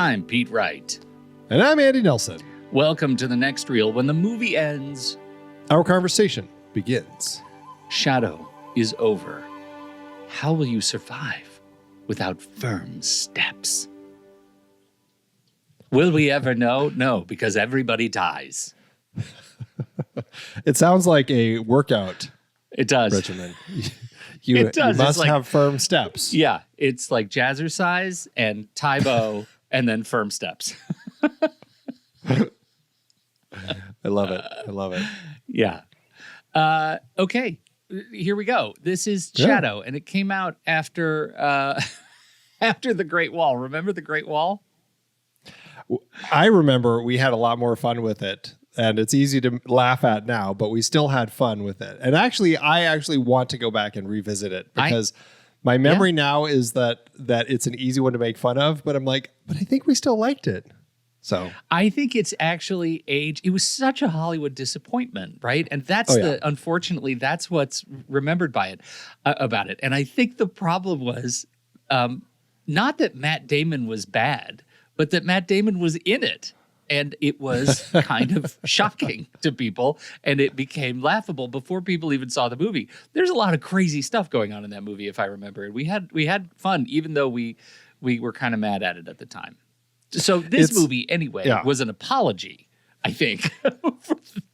I'm Pete Wright. And I'm Andy Nelson. Welcome to the next reel. When the movie ends, our conversation begins. Shadow is over. How will you survive without firm steps? Will we ever know? No, because everybody dies. It sounds like a workout. It does. Regimen. You must have firm steps. Yeah, it's like jazzercise and Taebo and then firm steps. I love it. I love it. Yeah. Okay, here we go. This is Shadow, and it came out after after The Great Wall. Remember The Great Wall? I remember we had a lot more fun with it, and it's easy to laugh at now, but we still had fun with it. And actually, I want to go back and revisit it because my memory now is that it's an easy one to make fun of, but I'm like, but I think we still liked it. So I think it's actually aged. It was such a Hollywood disappointment, right? And that's unfortunately, that's what's remembered by it about it. And I think the problem was not that Matt Damon was bad, but that Matt Damon was in it. And it was kind of shocking to people, and it became laughable before people even saw the movie. There's a lot of crazy stuff going on in that movie, if I remember it. We had fun, even though we were kind of mad at it at the time. So this movie, anyway, was an apology, I think,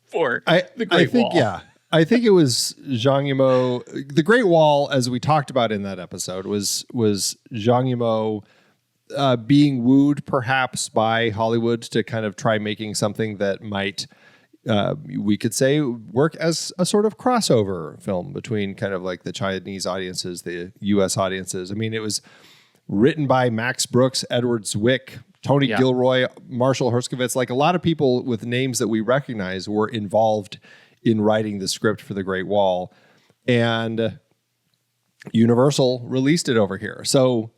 for The Great Wall. Yeah. I think it was Zhang Yimou. The Great Wall, as we talked about in that episode, was Zhang Yimou being wooed perhaps by Hollywood to kind of try making something that might, we could say, work as a sort of crossover film between kind of like the Chinese audiences, the U.S. audiences. I mean, it was written by Max Brooks, Edward Zwick, Tony Gilroy, Marshall Herskovitz. Like a lot of people with names that we recognize were involved in writing the script for The Great Wall. And Universal released it over here. So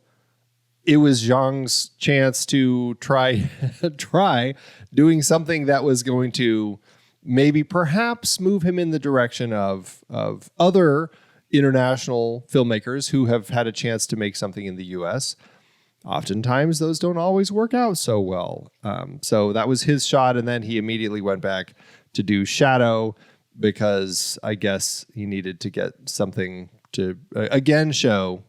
it was Zhang's chance to try doing something that was going to maybe perhaps move him in the direction of other international filmmakers who have had a chance to make something in the U.S. Oftentimes, those don't always work out so well. So that was his shot, and then he immediately went back to do Shadow because I guess he needed to get something to, again, show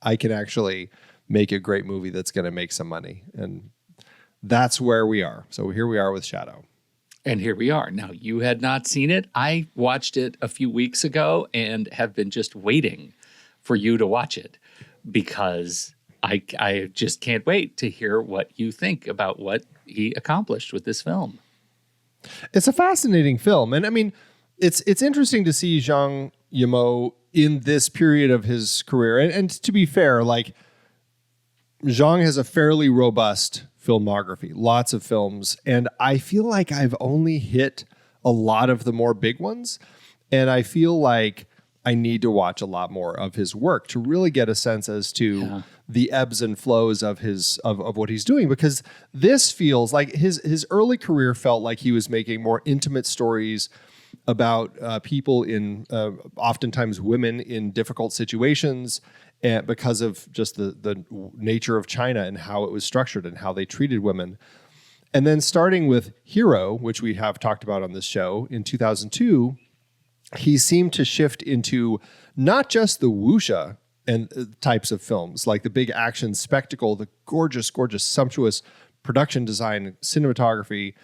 I can actually make a great movie that's going to make some money. And that's where we are. So here we are with Shadow. And here we are. Now, you had not seen it. I watched it a few weeks ago and have been just waiting for you to watch it because I just can't wait to hear what you think about what he accomplished with this film. It's a fascinating film. And I mean, it's interesting to see Zhang Yimou in this period of his career. And to be fair, like, Zhang has a fairly robust filmography, lots of films, and I feel like I've only hit a lot of the more big ones, and I feel like I need to watch a lot more of his work to really get a sense as to the ebbs and flows of his of what he's doing, because this feels like his early career felt like he was making more intimate stories about people in oftentimes women in difficult situations. And because of just the nature of China and how it was structured and how they treated women. And then starting with Hero, which we have talked about on this show, in 2002, he seemed to shift into not just the wuxia and types of films, like the big action spectacle, the gorgeous, sumptuous production design, cinematography,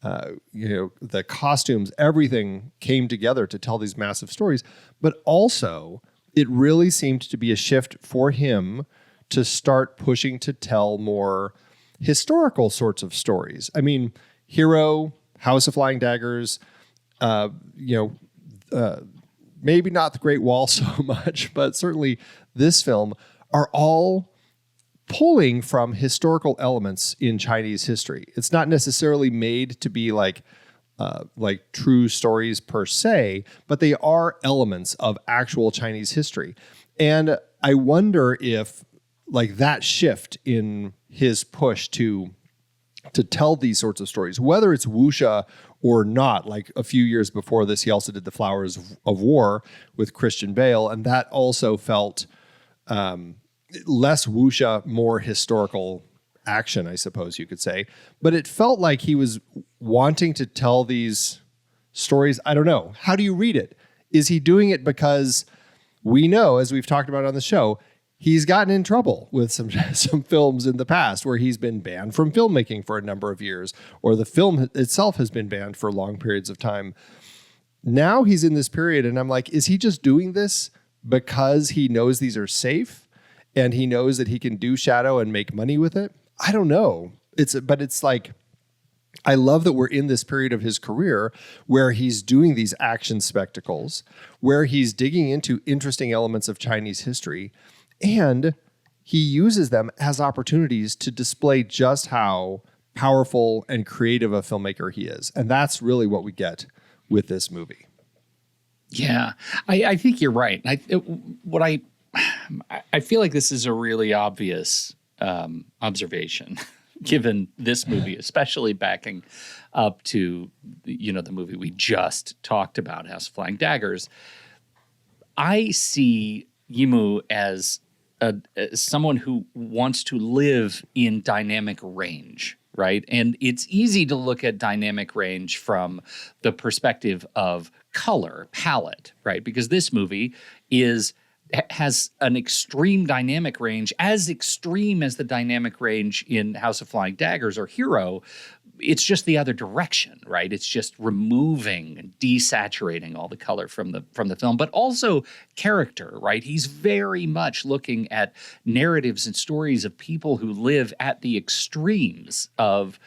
the costumes, everything came together to tell these massive stories, but also it really seemed to be a shift for him to start pushing to tell more historical sorts of stories. I mean, Hero, House of Flying Daggers, maybe not The Great Wall so much, but certainly this film are all pulling from historical elements in Chinese history. It's not necessarily made to be like true stories per se, but they are elements of actual Chinese history. And I wonder if like that shift in his push to tell these sorts of stories, whether it's wuxia or not, like a few years before this, he also did The Flowers of War with Christian Bale. And that also felt less wuxia, more historical action, I suppose you could say. But it felt like he was wanting to tell these stories. I don't know. How do you read it? Is he doing it because we know, as we've talked about on the show, he's gotten in trouble with some films in the past where he's been banned from filmmaking for a number of years, or the film itself has been banned for long periods of time. Now he's in this period, and I'm like, is he just doing this because he knows these are safe and he knows that he can do shadow and make money with it? I don't know. But it's like, I love that we're in this period of his career where he's doing these action spectacles, where he's digging into interesting elements of Chinese history, and he uses them as opportunities to display just how powerful and creative a filmmaker he is. And that's really what we get with this movie. Yeah, I think you're right. I feel like this is a really obvious observation, given this movie, especially backing up to the movie we just talked about, House of Flying Daggers. I see Yimou as someone who wants to live in dynamic range, right? And it's easy to look at dynamic range from the perspective of color palette, right? Because this movie has an extreme dynamic range, as extreme as the dynamic range in House of Flying Daggers or Hero. It's just the other direction, right? It's just removing and desaturating all the color from the film, but also character, right? He's very much looking at narratives and stories of people who live at the extremes of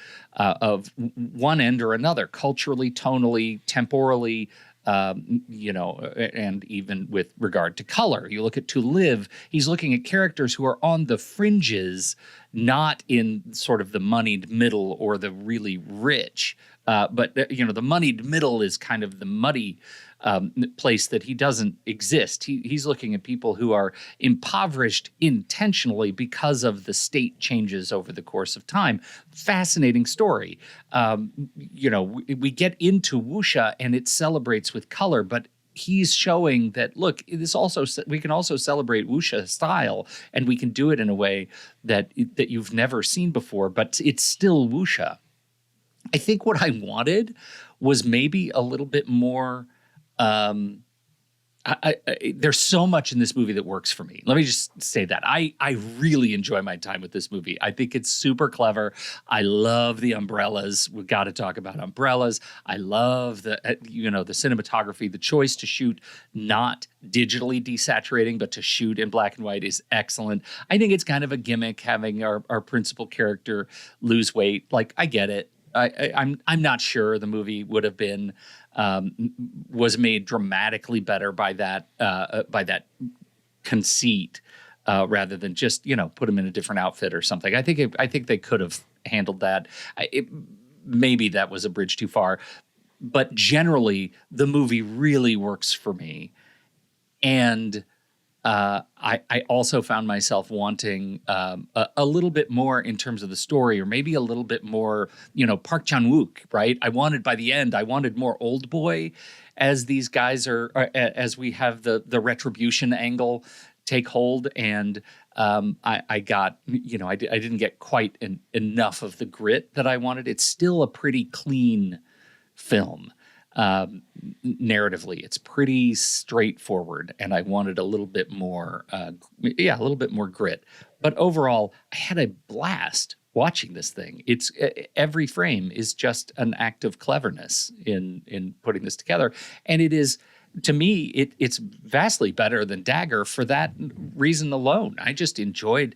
one end or another, culturally, tonally, temporally, and even with regard to color. You look at To Live, he's looking at characters who are on the fringes, not in sort of the moneyed middle or the really rich. But the moneyed middle is kind of the muddy place that he doesn't exist. He's looking at people who are impoverished intentionally because of the state changes over the course of time. Fascinating story. We get into Wuxia and it celebrates with color, but he's showing that, look, we can also celebrate Wuxia style, and we can do it in a way that you've never seen before, but it's still Wuxia. I think what I wanted was maybe a little bit more. There's so much in this movie that works for me. Let me just say that I really enjoy my time with this movie. I think it's super clever. I love the umbrellas. We've got to talk about umbrellas. I love the cinematography. The choice to shoot not digitally desaturating, but to shoot in black and white is excellent. I think it's kind of a gimmick having our principal character lose weight. Like, I get it. I'm not sure the movie would have been was made dramatically better by that conceit rather than just put him in a different outfit or something. I think they could have handled that. Maybe that was a bridge too far, but generally the movie really works for me, and I also found myself wanting a little bit more in terms of the story, or maybe a little bit more, Park Chan-wook, right? By the end, I wanted more Old Boy as these guys as we have the retribution angle take hold. And I got, I didn't get quite enough of the grit that I wanted. It's still a pretty clean film. Narratively, it's pretty straightforward, and I wanted a little bit more, grit. But overall, I had a blast watching this thing. It's every frame is just an act of cleverness in putting this together, and it is, to me, it's vastly better than Dagger for that reason alone. I just enjoyed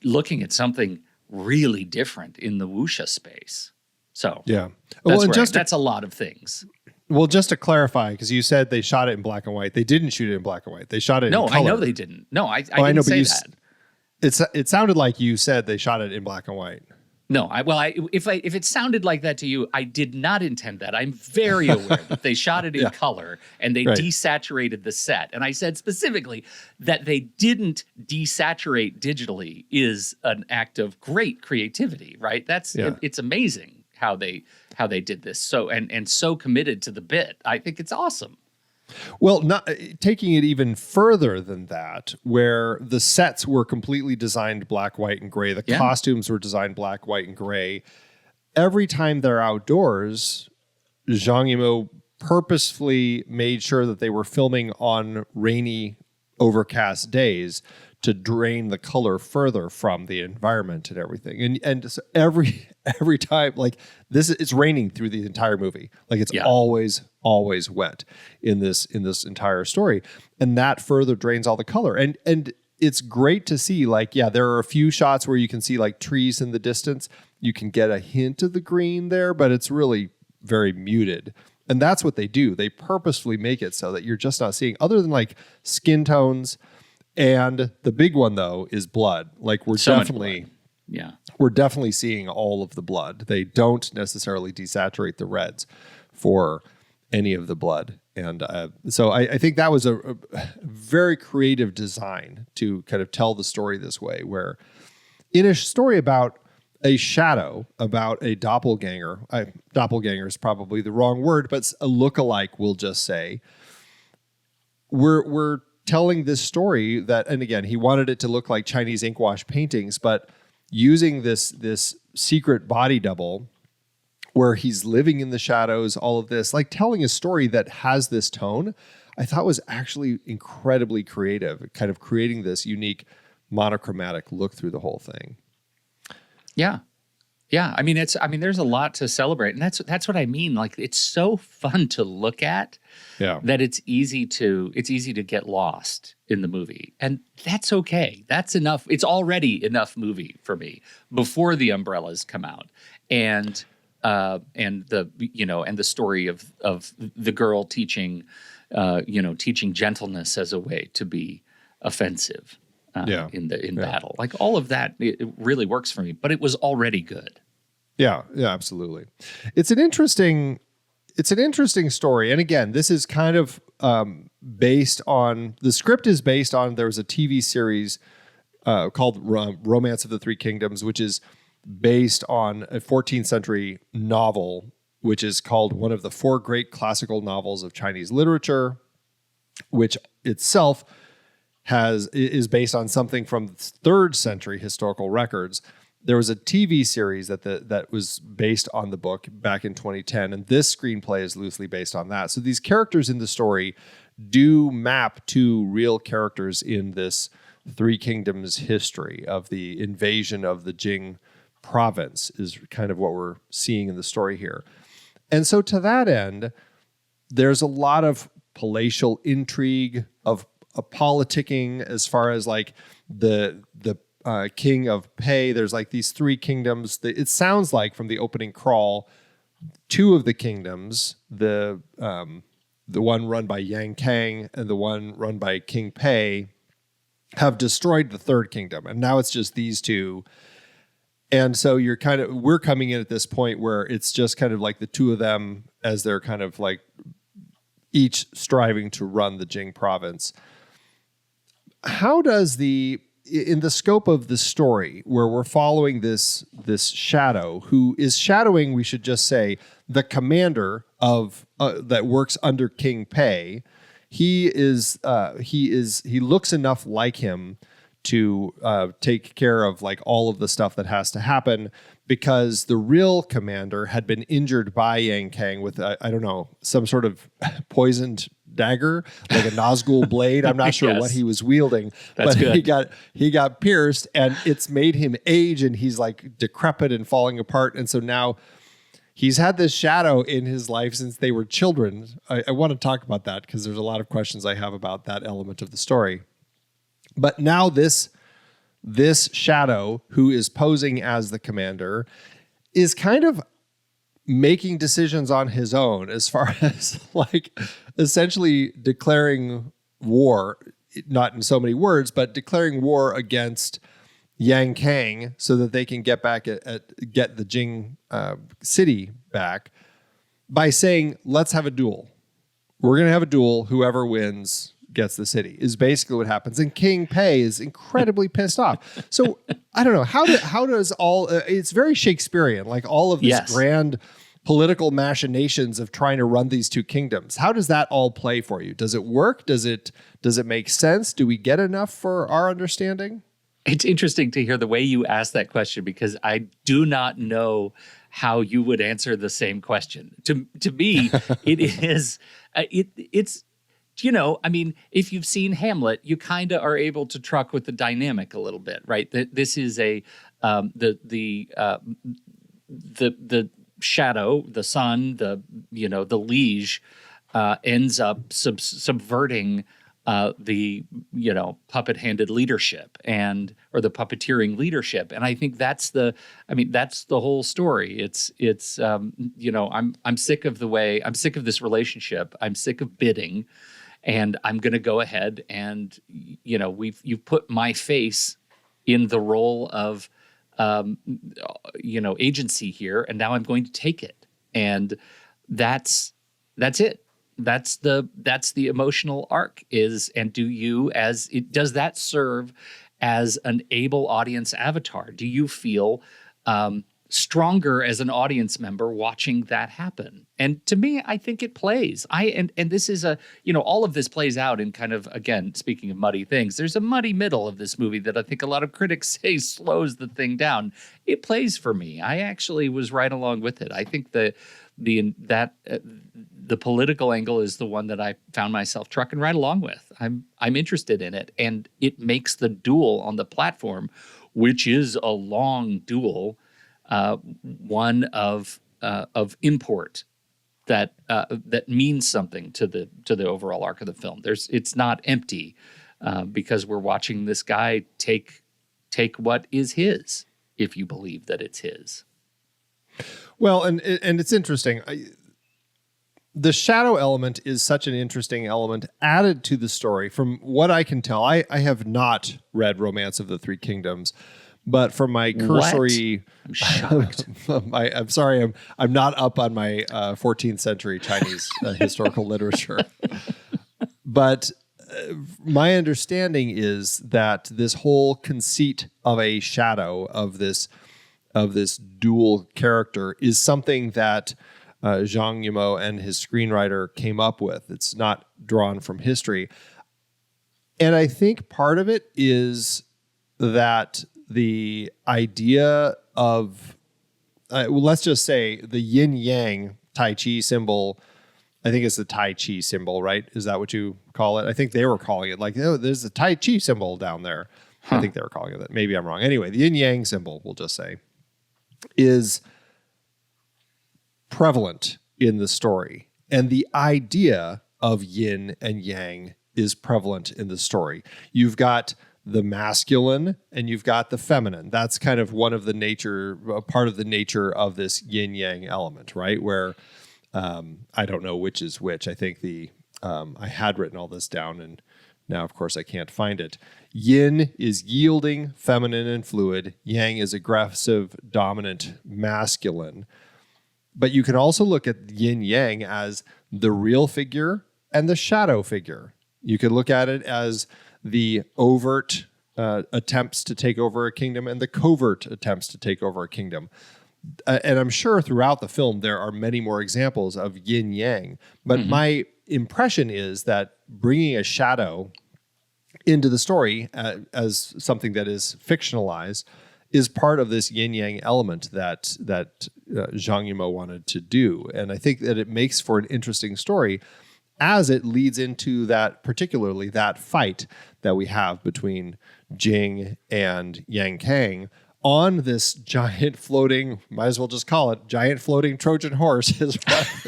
looking at something really different in the Wuxia space. So yeah, that's a lot of things. Well, just to clarify, because you said they shot it in black and white. They didn't shoot it in black and white. They shot it in color. No, I know they didn't. No, I didn't say that. It sounded like you said they shot it in black and white. No, if it sounded like that to you, I did not intend that. I'm very aware that they shot it in color and they desaturated the set. And I said specifically that they didn't desaturate digitally is an act of great creativity, right? It's amazing how they did this. So and so committed to the bit. I think it's awesome. Well, not taking it even further than that, where the sets were completely designed black, white, and gray. The costumes were designed black, white, and gray. Every time they're outdoors, Zhang Yimou purposefully made sure that they were filming on rainy, overcast days to drain the color further from the environment and everything. And so every time, like this, it's raining through the entire movie. Like it's always wet in this entire story, and that further drains all the color. And it's great to see. Like, there are a few shots where you can see like trees in the distance. You can get a hint of the green there, but it's really very muted. And that's what they do. They purposefully make it so that you're just not seeing, other than like skin tones. And the big one though is blood. Like we're definitely seeing all of the blood. They don't necessarily desaturate the reds for any of the blood. And so I think that was a very creative design to kind of tell the story this way, where in a story about a shadow, about a doppelganger, doppelganger is probably the wrong word, but a lookalike, we'll just say, we're telling this story that, and again, he wanted it to look like Chinese ink wash paintings, but using this secret body double where he's living in the shadows, all of this, like telling a story that has this tone, I thought was actually incredibly creative, kind of creating this unique monochromatic look through the whole thing. Yeah. Yeah, there's a lot to celebrate, and that's what I mean. Like, it's so fun to look at, that it's easy to get lost in the movie, and that's okay. That's enough. It's already enough movie for me before the umbrellas come out, and the story of the girl teaching gentleness as a way to be offensive. In battle, like all of that, it really works for me. But it was already good. Yeah, absolutely. It's an interesting story, and again, this is kind of based on the script is based on. There was a TV series called Romance of the Three Kingdoms, which is based on a 14th century novel, which is called one of the four great classical novels of Chinese literature, which itself is based on something from 3rd century historical records. There was a TV series that was based on the book back in 2010, and this screenplay is loosely based on that. So these characters in the story do map to real characters in this Three Kingdoms history of the invasion of the Jing province is kind of what we're seeing in the story here. And so to that end, there's a lot of palatial intrigue, of politicking as far as like the king of Pei. There's like these three kingdoms. It sounds like from the opening crawl, two of the kingdoms, the one run by Yang Kang and the one run by King Pei, have destroyed the third kingdom, and now it's just these two. And so we're coming in at this point where it's just kind of like the two of them as they're kind of like each striving to run the Jing province. How does in the scope of the story, where we're following this shadow who is shadowing, we should just say, the commander of that works under King Pei, he looks enough like him to take care of like all of the stuff that has to happen, because the real commander had been injured by Yang Kang with I don't know, some sort of poisoned dagger, like a Nazgul blade. I'm not sure what he was wielding. That's but good. He got pierced, and it's made him age, and he's like decrepit and falling apart. And so now he's had this shadow in his life since they were children. I want to talk about that because there's a lot of questions I have about that element of the story. But now this shadow, who is posing as the commander, is kind of making decisions on his own as far as like essentially declaring war, not in so many words, but declaring war against Yang Kang so that they can get back get the Jing city back by saying, let's have a duel. We're going to have a duel. Whoever wins gets the city, is basically what happens. And King Pei is incredibly pissed off. So I don't know, how does all, it's very Shakespearean, like all of this grand political machinations of trying to run these two kingdoms. How does that all play for you? Does it work? Does it make sense? Do we get enough for our understanding? It's interesting to hear the way you ask that question, because I do not know how you would answer the same question. To me, it is it's I mean, if you've seen Hamlet, you kind of are able to truck with the dynamic a little bit, right? This is the shadow, the sun, the liege ends up subverting the puppet-handed leadership or the puppeteering leadership, and I think that's the whole story. It's I'm sick of this relationship. I'm sick of bidding, and I'm going to go ahead and you've put my face in the role of agency here, and now I'm going to take it, and that's it. That's the emotional arc does that serve as an able audience avatar? Do you feel stronger as an audience member watching that happen? And to me, I think it plays. And this is all of this plays out in kind of, again, speaking of muddy things, there's a muddy middle of this movie that I think a lot of critics say slows the thing down. It plays for me. I actually was right along with it. I think the political angle is the one that I found myself trucking right along with. I'm interested in it, and it makes the duel on the platform, which is a long duel, one of import that means something to the overall arc of the film. It's not empty because we're watching this guy take what is his, if you believe that it's his. Well, and it's interesting. The shadow element is such an interesting element added to the story. From what I can tell, I have not read Romance of the Three Kingdoms, but from my cursory, I'm shocked. I'm sorry, I'm not up on my 14th century Chinese historical literature. But my understanding is that this whole conceit of a shadow of this dual character is something that Zhang Yimou and his screenwriter came up with. It's not drawn from history. And I think part of it is that the idea of, let's just say the yin-yang Tai Chi symbol, I think it's the Tai Chi symbol, right? Is that what you call it? I think they were calling it like, oh, there's a Tai Chi symbol down there. Huh. I think they were calling it that. Maybe I'm wrong. Anyway, the yin-yang symbol, we'll just say, is prevalent in the story. And the idea of yin and yang is prevalent in the story. You've got the masculine and you've got the feminine. That's kind of part of the nature of this yin-yang element, right? Where I don't know which is which. I think I had written all this down, and now, of course, I can't find it. Yin is yielding, feminine, and fluid. Yang is aggressive, dominant, masculine. But you can also look at yin-yang as the real figure and the shadow figure. You could look at it as the overt attempts to take over a kingdom and the covert attempts to take over a kingdom. And I'm sure throughout the film there are many more examples of yin-yang. But my impression is that bringing a shadow into the story as something that is fictionalized is part of this yin-yang element that Zhang Yimou wanted to do. And I think that it makes for an interesting story as it leads into particularly that fight that we have between Jing and Yang Kang on this giant floating, might as well just call it, giant floating Trojan horse is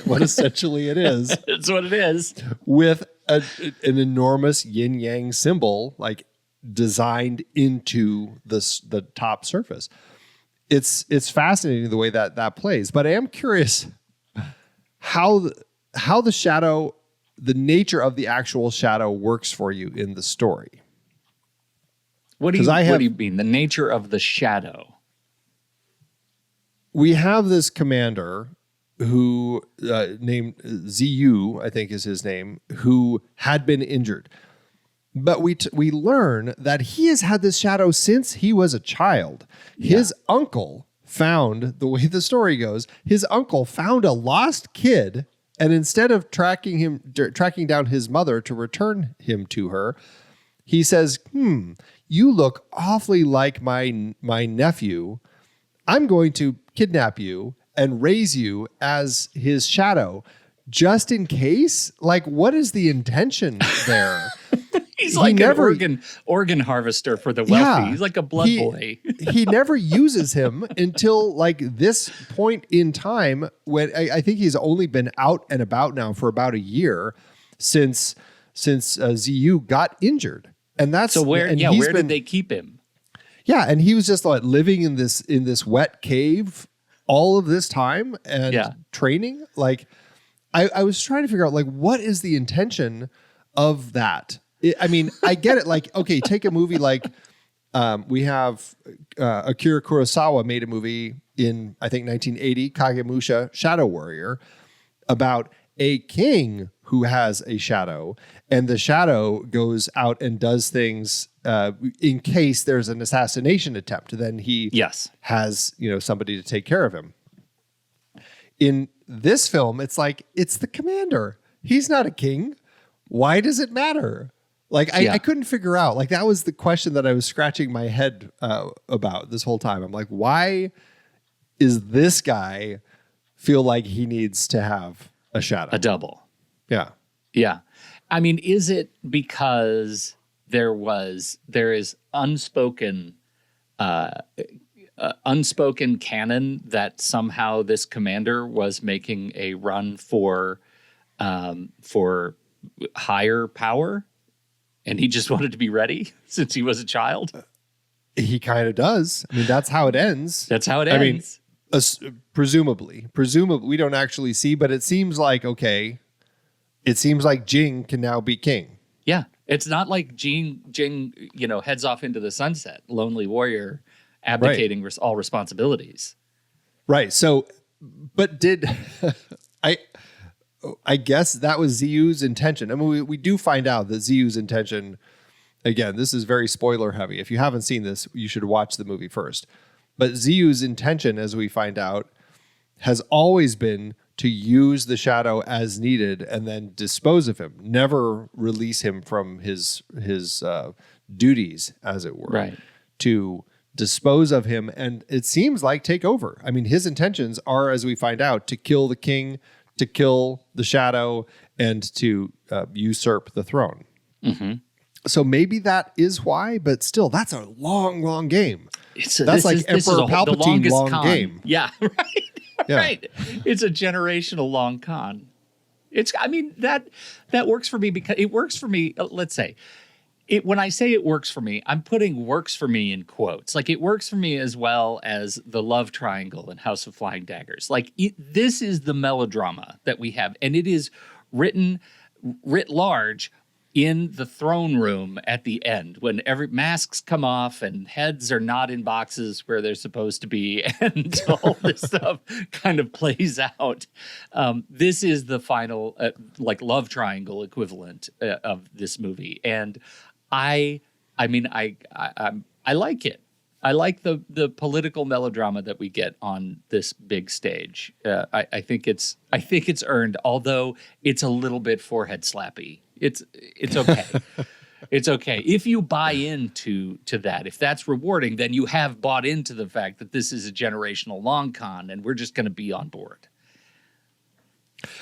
what essentially it is. It's what it is. With an enormous yin-yang symbol, like designed into the top surface. It's fascinating the way that plays. But I am curious how the shadow, the nature of the actual shadow works for you in the story. What do you mean? The nature of the shadow? We have this commander who named Ziyu, I think is his name, who had been injured. But we learn that he has had this shadow since he was a child. His uncle found, the way the story goes, his uncle found a lost kid, and instead of tracking down his mother to return him to her, he says, you look awfully like my nephew. I'm going to kidnap you and raise you as his shadow, just in case. Like, what is the intention there? He's like an organ harvester for the wealthy. Yeah, he's like a blood boy. He never uses him until like this point in time, when I think he's only been out and about now for about a year since Ziyu got injured. And that's so where did they keep him? Yeah, and he was just like living in this wet cave all of this time and training. Like, I was trying to figure out, like, what is the intention of that? I mean, I get it. Like, okay, take a movie like we have Akira Kurosawa made a movie in, I think, 1980, Kagemusha, Shadow Warrior, about a king who has a shadow, and the shadow goes out and does things in case there's an assassination attempt. Then he has, somebody to take care of him. In this film, it's like, it's the commander. He's not a king. Why does it matter? Like, I couldn't figure out. Like, that was the question that I was scratching my head about this whole time. I'm like, why is this guy feel like he needs to have a shadow? A double. Yeah. Yeah. I mean, is it because there is unspoken canon that somehow this commander was making a run for higher power, and he just wanted to be ready since he was a child? He kind of does. I mean, that's how it ends. That's how it ends. I mean, presumably, we don't actually see, but it seems like, okay, it seems like Jing can now be king. Yeah. It's not like Jing, heads off into the sunset, lonely warrior, abdicating all responsibilities. Right. So, but did I guess that was Ziyu's intention. I mean, we do find out that Ziyu's intention, again, this is very spoiler heavy. If you haven't seen this, you should watch the movie first. But Ziyu's intention, as we find out, has always been to use the shadow as needed and then dispose of him, never release him from his duties, as it were, right? To dispose of him, and it seems like take over. I mean, his intentions are, as we find out, to kill the king, to kill the shadow, and to usurp the throne. Mm-hmm. So maybe that is why, but still, that's a long, long game. That's like Emperor Palpatine long game. Yeah, right. Yeah. Right. It's a generational long con. That works for me because it works for me. Let's say when I say it works for me, I'm putting works for me in quotes. Like, it works for me as well as the love triangle in House of Flying Daggers. Like, this is the melodrama that we have, and it is written writ large in the throne room at the end, when masks come off and heads are not in boxes where they're supposed to be, and all this stuff kind of plays out. This is the final love triangle equivalent of this movie, and I like it. I like the political melodrama that we get on this big stage. I think it's earned, although it's a little bit forehead slappy. It's okay. It's okay. If you buy into that, if that's rewarding, then you have bought into the fact that this is a generational long con, and we're just going to be on board.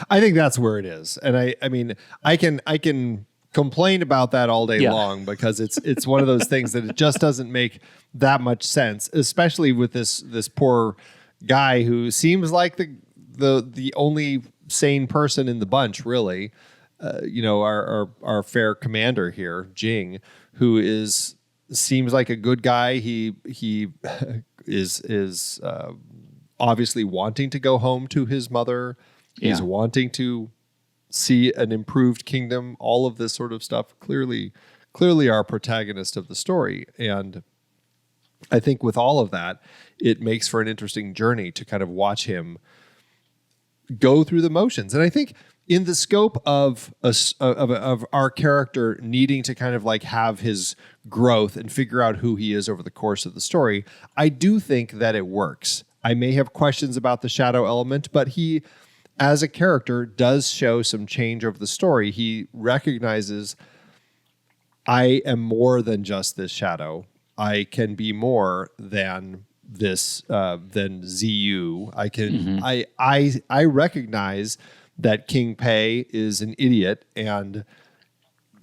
I think that's where it is, and I mean, I can complain about that all day long, because it's one of those things that it just doesn't make that much sense, especially with this poor guy who seems like the only sane person in the bunch, really. Our fair commander here, Jing, who seems like a good guy. He is obviously wanting to go home to his mother. He's wanting to see an improved kingdom. All of this sort of stuff. Clearly our protagonist of the story. And I think with all of that, it makes for an interesting journey to kind of watch him go through the motions. And I think in the scope of our character needing to kind of like have his growth and figure out who he is over the course of the story, I do think that it works. I may have questions about the shadow element, but he, as a character, does show some change over the story. He recognizes, I am more than just this shadow. I can be more than this, than Ziyu. I can, I recognize that King Pei is an idiot, and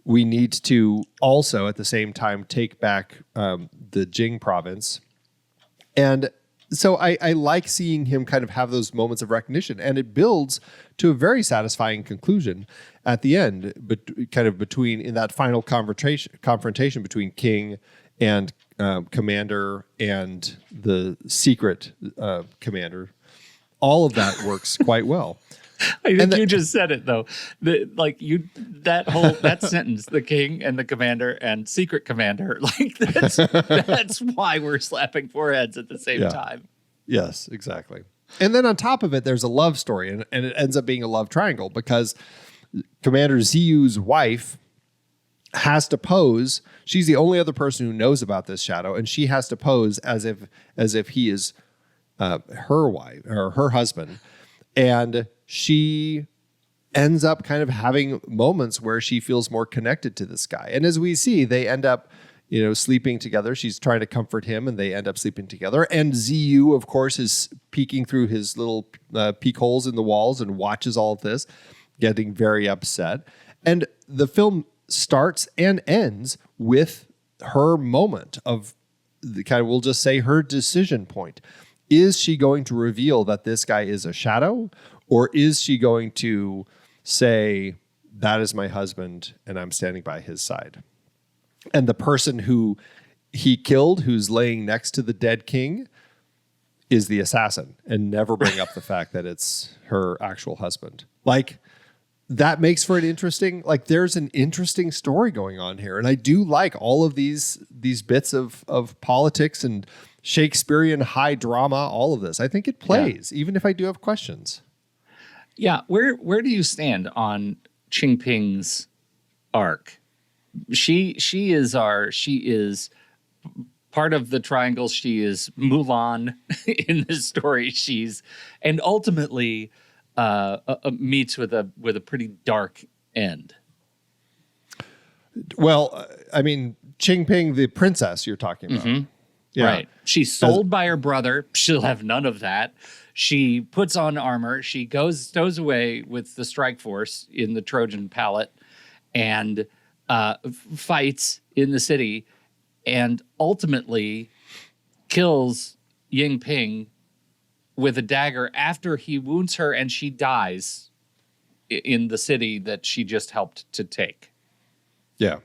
we need to also at the same time take back the Jing province. And so I like seeing him kind of have those moments of recognition, and it builds to a very satisfying conclusion at the end, but kind of between in that final confrontation between King and Commander and the secret commander. All of that works quite well. I think you just said it though. That sentence, the king and the commander and secret commander, like that's why we're slapping foreheads at the same time. Yes, exactly. And then on top of it, there's a love story, and it ends up being a love triangle because Commander Ziyu's wife has to pose. She's the only other person who knows about this shadow, and she has to pose as if he is her wife or her husband. And she ends up kind of having moments where she feels more connected to this guy. And as we see, they end up, sleeping together. She's trying to comfort him, and they end up sleeping together. And Ziyu, of course, is peeking through his little peek holes in the walls and watches all of this, getting very upset. And the film starts and ends with her moment of the kind of, we'll just say, her decision point. Is she going to reveal that this guy is a shadow, or is she going to say, that is my husband and I'm standing by his side? And the person who he killed, who's laying next to the dead king, is the assassin, and never bring up the fact that it's her actual husband. Like, that makes for there's an interesting story going on here. And I do like all of these bits of politics and Shakespearean high drama, all of this. I think it plays, even if I do have questions. Yeah. Where do you stand on Qing Ping's arc? She is part of the triangle. She is Mulan in this story. And ultimately meets with a pretty dark end. Well, I mean, Qing Ping, the princess you're talking about. Mm-hmm. Yeah. Right. She's sold by her brother. She'll have none of that. She puts on armor. She stows away with the strike force in the Trojan palette and fights in the city, and ultimately kills Ying Ping with a dagger after he wounds her, and she dies in the city that she just helped to take. Yeah.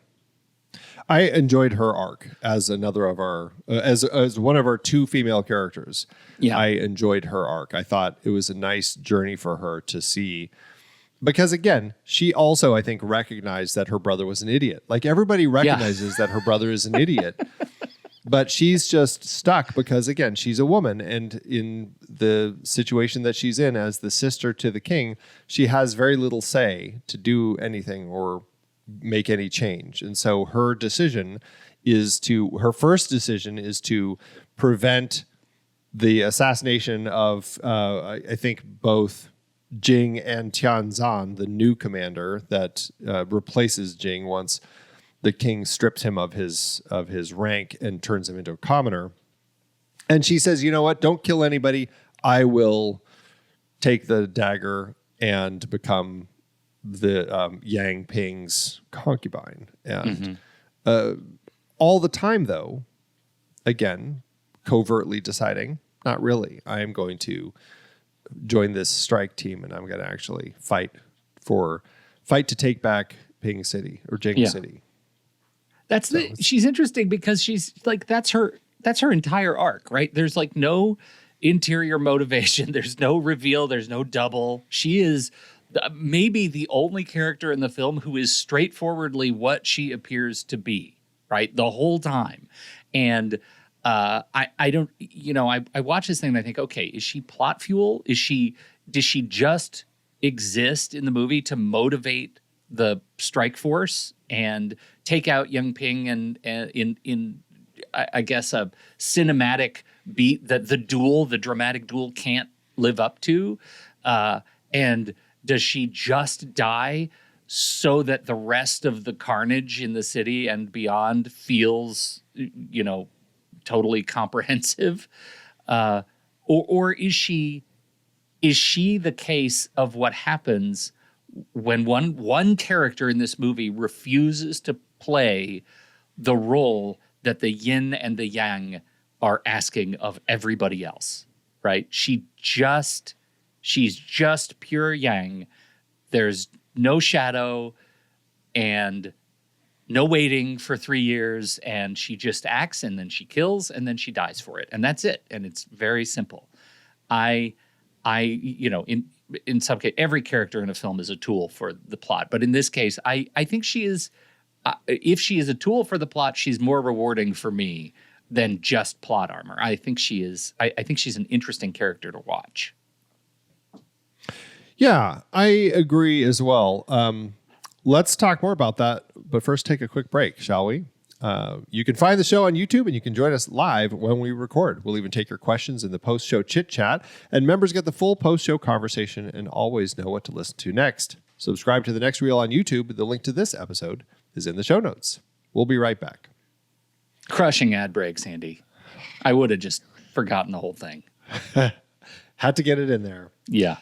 I enjoyed her arc as another of our, as one of our two female characters. Yeah. I enjoyed her arc. I thought it was a nice journey for her to see, because again, she also, I think, recognized that her brother was an idiot. Like, everybody recognizes that her brother is an idiot, but she's just stuck because, again, she's a woman. And in the situation that she's in as the sister to the king, she has very little say to do anything or make any change. And so her first decision is to prevent the assassination of, I think, both Jing and Tianzan, the new commander that replaces Jing once the king strips him of his rank and turns him into a commoner. And she says, you know what? Don't kill anybody. I will take the dagger and become the Yang Ping's concubine. And all the time, though, again, covertly deciding, not really. I am going to join this strike team, and I'm going to actually fight to take back Ping City or Jing City. She's interesting because she's like, that's her entire arc, right? There's like no interior motivation. There's no reveal. There's no double. She is maybe the only character in the film who is straightforwardly what she appears to be, right? The whole time. And I don't, I watch this thing and I think, okay, is she plot fuel? Does she just exist in the movie to motivate the strike force and take out Yang Ping and in I guess a cinematic beat that the dramatic duel can't live up to? And does she just die so that the rest of the carnage in the city and beyond feels, totally comprehensive? Or is she the case of what happens when one character in this movie refuses to play the role that the yin and the yang are asking of everybody else, right? She's just pure yang. There's no shadow and no waiting for 3 years, and she just acts, and then she kills, and then she dies for it, and that's it. And it's very simple. In some case, every character in a film is a tool for the plot, but in this case, I think she is. If she is a tool for the plot, she's more rewarding for me than just plot armor. I think she is. I think she's an interesting character to watch. Yeah, I agree as well. Let's talk more about that, but first take a quick break, shall we? You can find the show on YouTube, and you can join us live when we record. We'll even take your questions in the post-show chit-chat, and members get the full post-show conversation and always know what to listen to next. Subscribe to The Next Reel on YouTube. The link to this episode is in the show notes. We'll be right back. Crushing ad breaks, Andy. I would have just forgotten the whole thing. Had to get it in there. Yeah.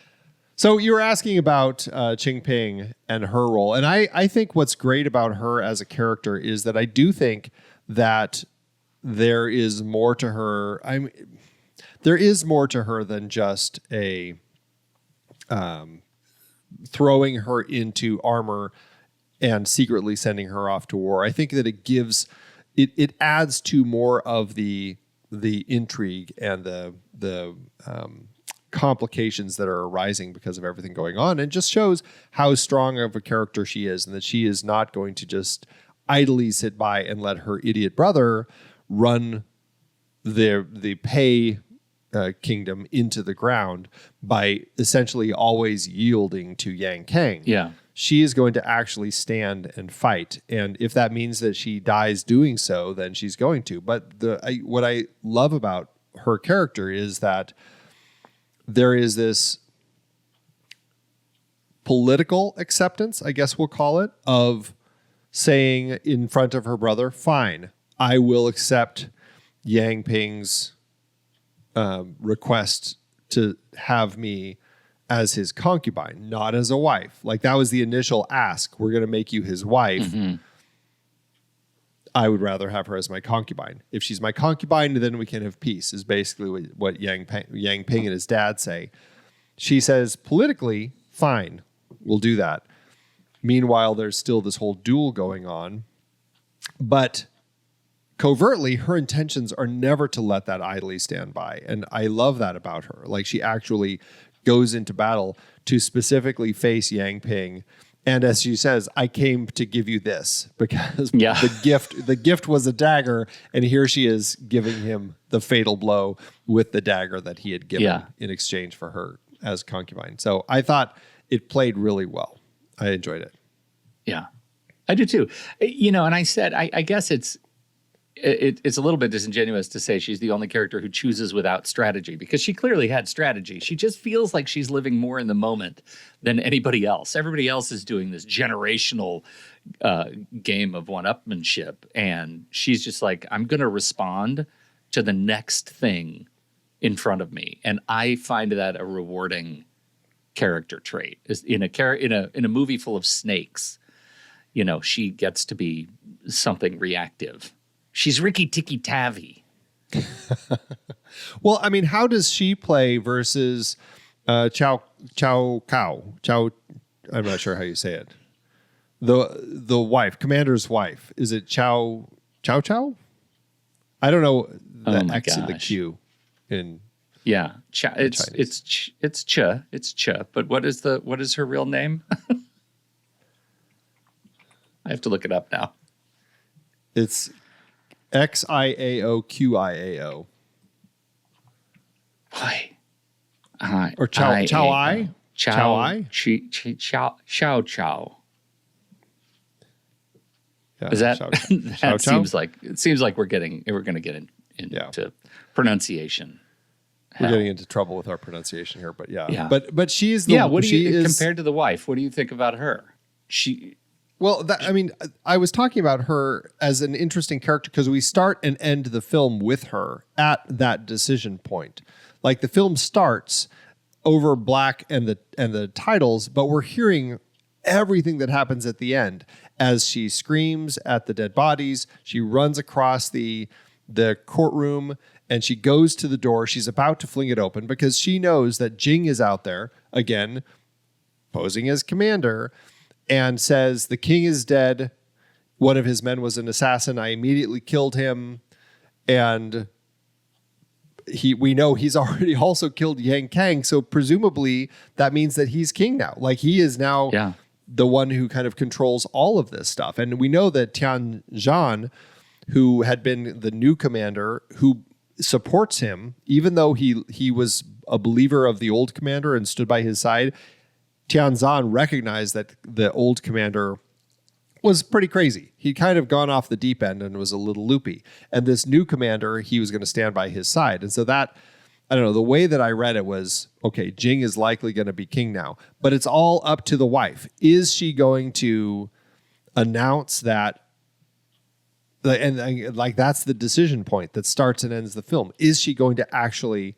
So you were asking about Qingping and her role. And I think what's great about her as a character is that I do think that there is more to her. There is more to her than just a throwing her into armor and secretly sending her off to war. I think that it adds to more of the intrigue and the complications that are arising because of everything going on, and just shows how strong of a character she is, and that she is not going to just idly sit by and let her idiot brother run the Pei kingdom into the ground by essentially always yielding to Yang Kang. Yeah. She is going to actually stand and fight, and if that means that she dies doing so, then she's going to. But what I love about her character is that there is this political acceptance, I guess we'll call it, of saying in front of her brother, fine, I will accept Yang Ping's request to have me as his concubine, not as a wife. Like, that was the initial ask. We're going to make you his wife. Mm-hmm. I would rather have her as my concubine. If she's my concubine, then we can have peace, is basically what Yang Ping and his dad say. She says, politically, fine, we'll do that. Meanwhile, there's still this whole duel going on. But covertly, her intentions are never to let that idly stand by. And I love that about her. Like, she actually goes into battle to specifically face Yang Ping. And as she says, I came to give you this, because the gift was a dagger, and here she is giving him the fatal blow with the dagger that he had given in exchange for her as concubine. So I thought it played really well. I enjoyed it. Yeah, I do too. And I said, I guess it's a little bit disingenuous to say she's the only character who chooses without strategy, because she clearly had strategy. She just feels like she's living more in the moment than anybody else. Everybody else is doing this generational game of one-upmanship, and she's just like, I'm going to respond to the next thing in front of me. And I find that a rewarding character trait. In a movie full of snakes, she gets to be something reactive. She's Ricky Tikki Tavi. Well, I mean, how does she play versus Chow? I'm not sure how you say it. The wife, Commander's wife. Is it Chow? I don't know the X and the Q in. Yeah, it's Ch. But what is her real name? I have to look it up now. It's Xiaoqiao. Why? Or Chow I? Chow I? Xiao Chow. Yeah, Is that Chow that seems like we're going to get into pronunciation. We're getting into trouble with our pronunciation here, but yeah. But she is the What do you compared to the wife? What do you think about her? I was talking about her as an interesting character because we start and end the film with her at that decision point. Like the film starts over black and the titles, but we're hearing everything that happens at the end as she screams at the dead bodies. She runs across the courtroom and she goes to the door. She's about to fling it open because she knows that Jing is out there again, posing as commander, and says, "The king is dead. One of his men was an assassin. I immediately killed him." And we know he's already also killed Yang Kang. So presumably that means that he's king now. Like he is now the one who kind of controls all of this stuff. And we know that Tian Zhan, who had been the new commander, who supports him, even though he was a believer of the old commander and stood by his side, Tian Zhan recognized that the old commander was pretty crazy. He'd kind of gone off the deep end and was a little loopy. And this new commander, he was going to stand by his side. And so that, I don't know, the way that I read it was, okay, Jing is likely going to be king now. But it's all up to the wife. Is she going to announce that? And like that's the decision point that starts and ends the film. Is she going to actually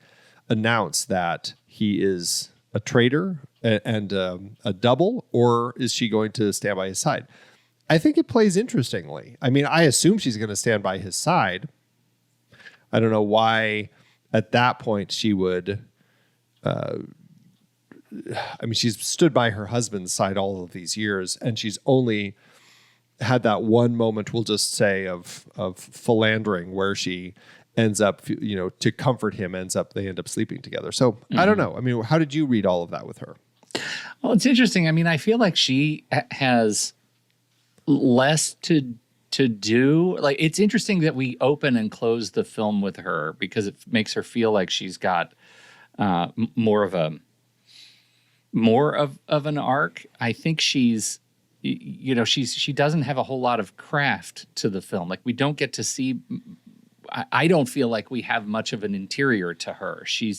announce that he is a traitor and a double, or is she going to stand by his side? I think it plays interestingly. I mean, I assume she's going to stand by his side. I don't know why at that point she would. She's stood by her husband's side all of these years, and she's only had that one moment, we'll just say, of philandering where she ends up, to comfort him, they end up sleeping together. So I don't know. I mean, how did you read all of that with her? Well, it's interesting. I mean, I feel like she has less to do. Like, it's interesting that we open and close the film with her because it makes her feel like she's got more of an arc. I think she doesn't have a whole lot of craft to the film. Like, we don't get to see. I don't feel like we have much of an interior to her. She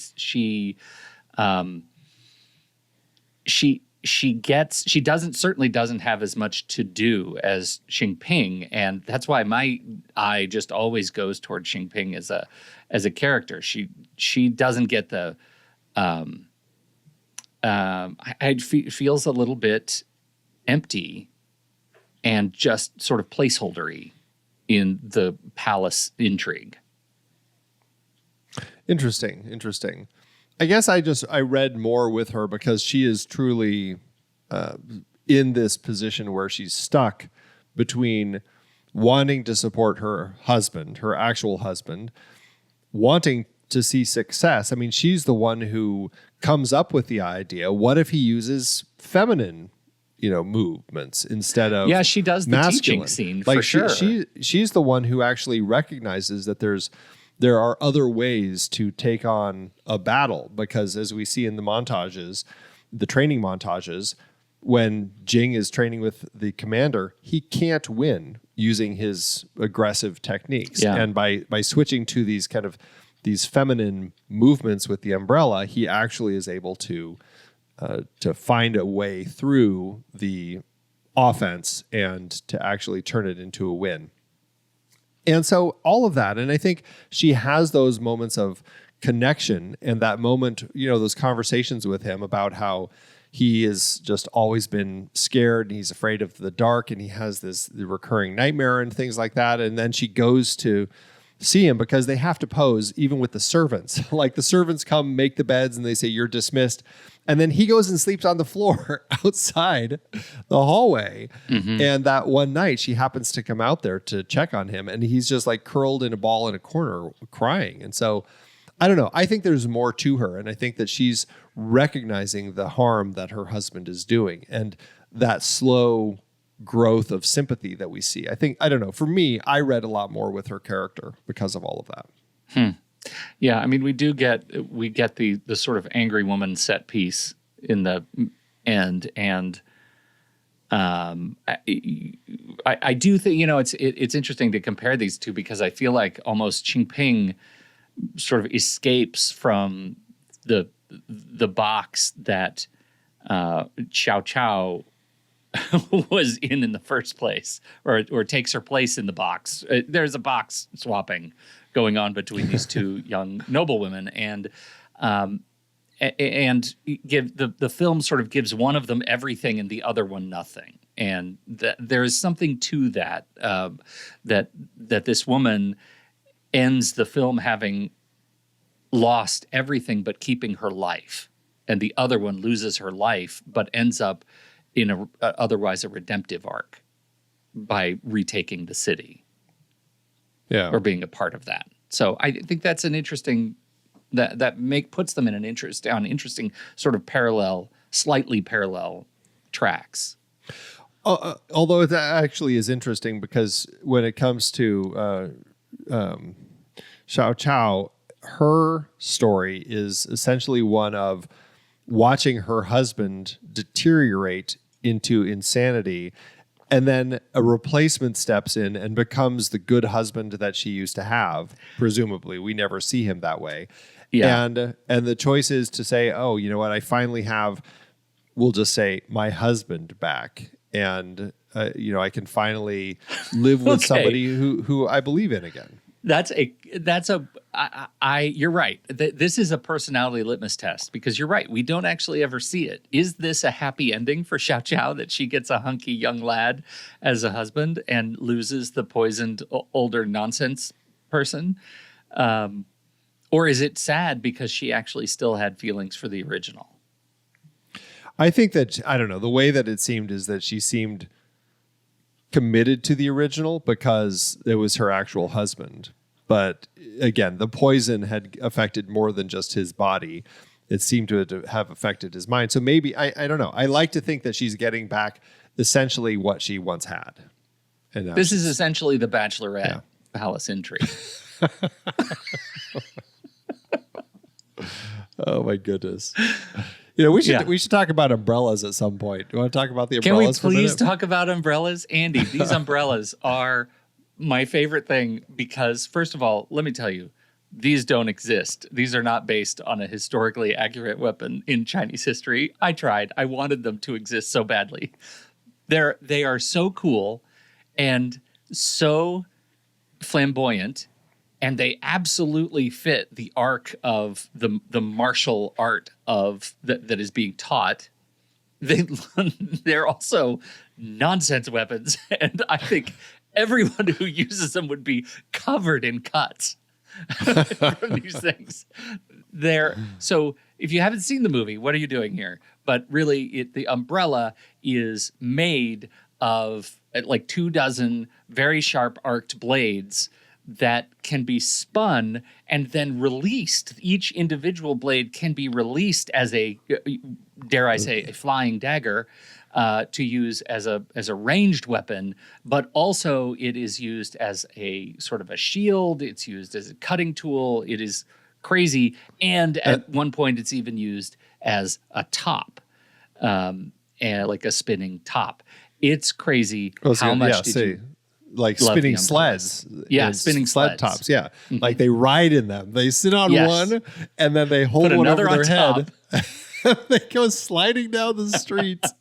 certainly doesn't have as much to do as Xingping, and that's why my eye just always goes toward Xingping as a character. She doesn't get the feels a little bit empty and just sort of placeholdery in the palace intrigue. Interesting. I guess I read more with her because she is truly in this position where she's stuck between wanting to support her husband, her actual husband, wanting to see success. I mean, she's the one who comes up with the idea. What if he uses feminine movements instead of she does the masculine teaching scene, like for sure. She's the one who actually recognizes that there are other ways to take on a battle, because as we see in the montages, the training montages, when Jing is training with the commander, he can't win using his aggressive techniques. And by switching to these feminine movements with the umbrella, he actually is able to find a way through the offense and to actually turn it into a win. And so all of that, and I think she has those moments of connection and that moment, those conversations with him about how he has just always been scared and he's afraid of the dark and he has the recurring nightmare and things like that. And then she goes to see him because they have to pose even with the servants. Like the servants come, make the beds, and they say, "You're dismissed." And then he goes and sleeps on the floor outside the hallway. Mm-hmm. And that one night she happens to come out there to check on him, and he's just like curled in a ball in a corner crying. And so I don't know. I think there's more to her. And I think that she's recognizing the harm that her husband is doing and that slow growth of sympathy that we see. I don't know. For me, I read a lot more with her character because of all of that. Yeah, I mean, we get the sort of angry woman set piece in the end, and I do think, it's interesting to compare these two, because I feel like almost Qingping sort of escapes from the box that Xiao Chao was in the first place, or takes her place in the box. There's a box swapping going on between these two young noblewomen, and the film sort of gives one of them everything and the other one nothing, and there is something to that, that this woman ends the film having lost everything but keeping her life, and the other one loses her life but ends up in otherwise a redemptive arc by retaking the city, or being a part of that. So I think that's an interesting, puts them in an interesting sort of slightly parallel tracks. Although it actually is interesting, because when it comes to Xiao Chao, her story is essentially one of watching her husband deteriorate into insanity, and then a replacement steps in and becomes the good husband that she used to have. Presumably, we never see him that way. Yeah. And the choice is to say, oh, you know what? I finally have, we'll just say, my husband back, and I can finally live with somebody who I believe in again. You're right. This is a personality litmus test, because you're right. We don't actually ever see it. Is this a happy ending for Xiao Chao, that she gets a hunky young lad as a husband and loses the poisoned older nonsense person? Or is it sad because she actually still had feelings for the original? I think that, I don't know, the way that it seemed is that she seemed committed to the original because it was her actual husband. But again, the poison had affected more than just his body. It seemed to have affected his mind. So maybe, I don't know. I like to think that she's getting back essentially what she once had. And this is essentially the Bachelorette Palace Intrigue. Oh my goodness. We should talk about umbrellas at some point. Do you want to talk about the umbrellas? Can we please talk about umbrellas? Andy, these umbrellas are my favorite thing, because first of all, let me tell you, these don't exist. These are not based on a historically accurate weapon in Chinese history. I tried. I wanted them to exist so badly. They are so cool and so flamboyant, and they absolutely fit the arc of the martial art that is being taught. They're also nonsense weapons, and I think everyone who uses them would be covered in cuts from these things. So if you haven't seen the movie, what are you doing here? But really, the umbrella is made of like 24 very sharp arced blades that can be spun and then released. Each individual blade can be released as a, dare I say, a flying dagger, to use as a ranged weapon, but also it is used as a sort of a shield. It's used as a cutting tool. It is crazy. And at one point, it's even used as a top, and like a spinning top. It's crazy. How much did you like spinning sleds? Yeah, spinning sled tops. Yeah, like they ride in them. They sit on one, and then they hold one over their head. They go sliding down the streets.